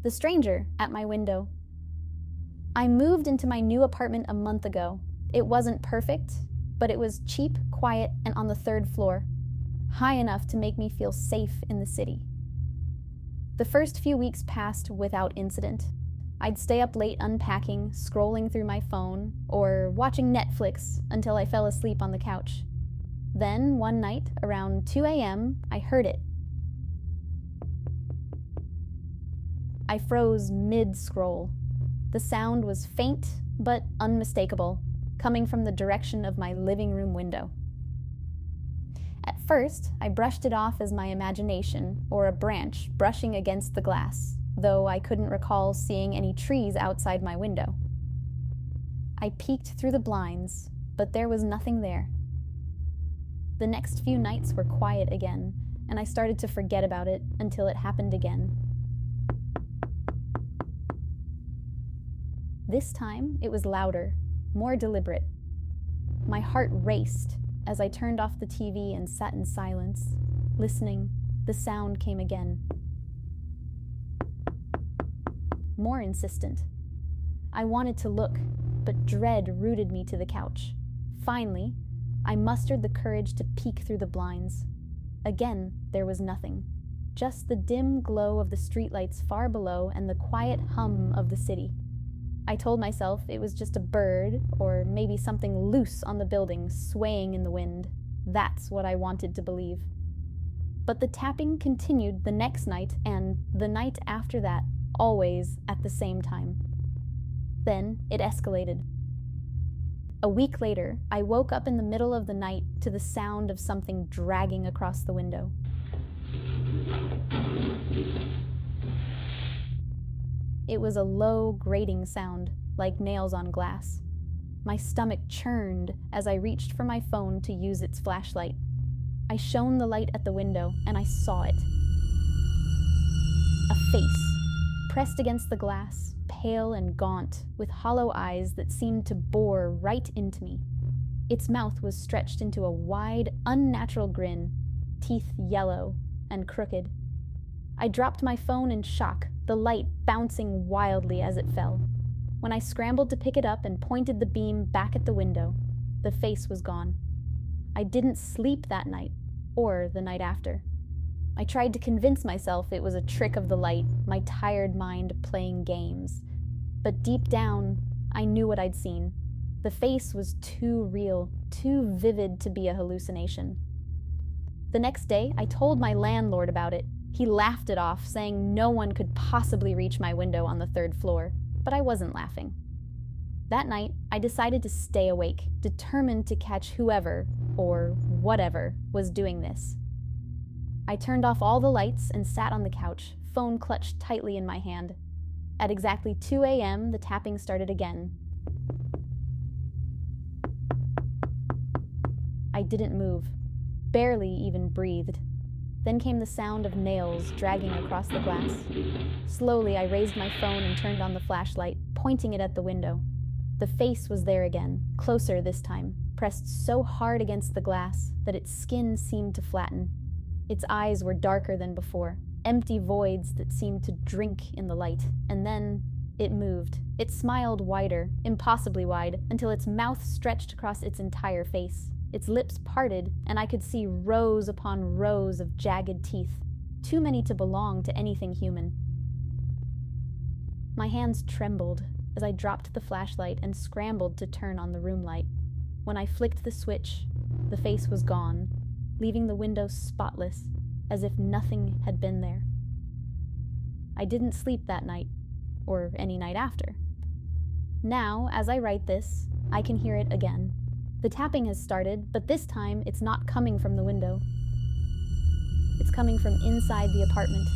The stranger at my window. I moved into my new apartment a month ago. It wasn't perfect, but it was cheap, quiet, and on the 3rd floor, high enough to make me feel safe in the city. The first few weeks passed without incident. I'd stay up late unpacking, scrolling through my phone, or watching Netflix until I fell asleep on the couch. Then, one night, around 2 a.m., I heard it. I froze mid-scroll. The sound was faint, but unmistakable, coming from the direction of my living room window. At first, I brushed it off as my imagination, or a branch brushing against the glass, though I couldn't recall seeing any trees outside my window. I peeked through the blinds, but there was nothing there. The next few nights were quiet again, and I started to forget about it until it happened again. This time, it was louder, more deliberate. My heart raced as I turned off the TV and sat in silence. Listening, the sound came again. More insistent. I wanted to look, but dread rooted me to the couch. Finally, I mustered the courage to peek through the blinds. Again, there was nothing. Just the dim glow of the streetlights far below and the quiet hum of the city. I told myself it was just a bird, or maybe something loose on the building, swaying in the wind. That's what I wanted to believe. But the tapping continued the next night and the night after that, always at the same time. Then it escalated. A week later, I woke up in the middle of the night to the sound of something dragging across the window. It was a low, grating sound, like nails on glass. My stomach churned as I reached for my phone to use its flashlight. I shone the light at the window, and I saw it. A face, pressed against the glass, pale and gaunt, with hollow eyes that seemed to bore right into me. Its mouth was stretched into a wide, unnatural grin, teeth yellow and crooked. I dropped my phone in shock, the light bouncing wildly as it fell. When I scrambled to pick it up and pointed the beam back at the window, the face was gone. I didn't sleep that night, or the night after. I tried to convince myself it was a trick of the light, my tired mind playing games. But deep down, I knew what I'd seen. The face was too real, too vivid to be a hallucination. The next day, I told my landlord about it. He laughed it off, saying no one could possibly reach my window on the 3rd floor, but I wasn't laughing. That night, I decided to stay awake, determined to catch whoever, or whatever, was doing this. I turned off all the lights and sat on the couch, phone clutched tightly in my hand. At exactly 2 a.m., the tapping started again. I didn't move, barely even breathed. Then came the sound of nails dragging across the glass. Slowly, I raised my phone and turned on the flashlight, pointing it at the window. The face was there again, closer this time, pressed so hard against the glass that its skin seemed to flatten. Its eyes were darker than before, empty voids that seemed to drink in the light. And then it moved. It smiled wider, impossibly wide, until its mouth stretched across its entire face. Its lips parted, and I could see rows upon rows of jagged teeth, too many to belong to anything human. My hands trembled as I dropped the flashlight and scrambled to turn on the room light. When I flicked the switch, the face was gone, leaving the window spotless, as if nothing had been there. I didn't sleep that night, or any night after. Now, as I write this, I can hear it again. The tapping has started, but this time it's not coming from the window. It's coming from inside the apartment.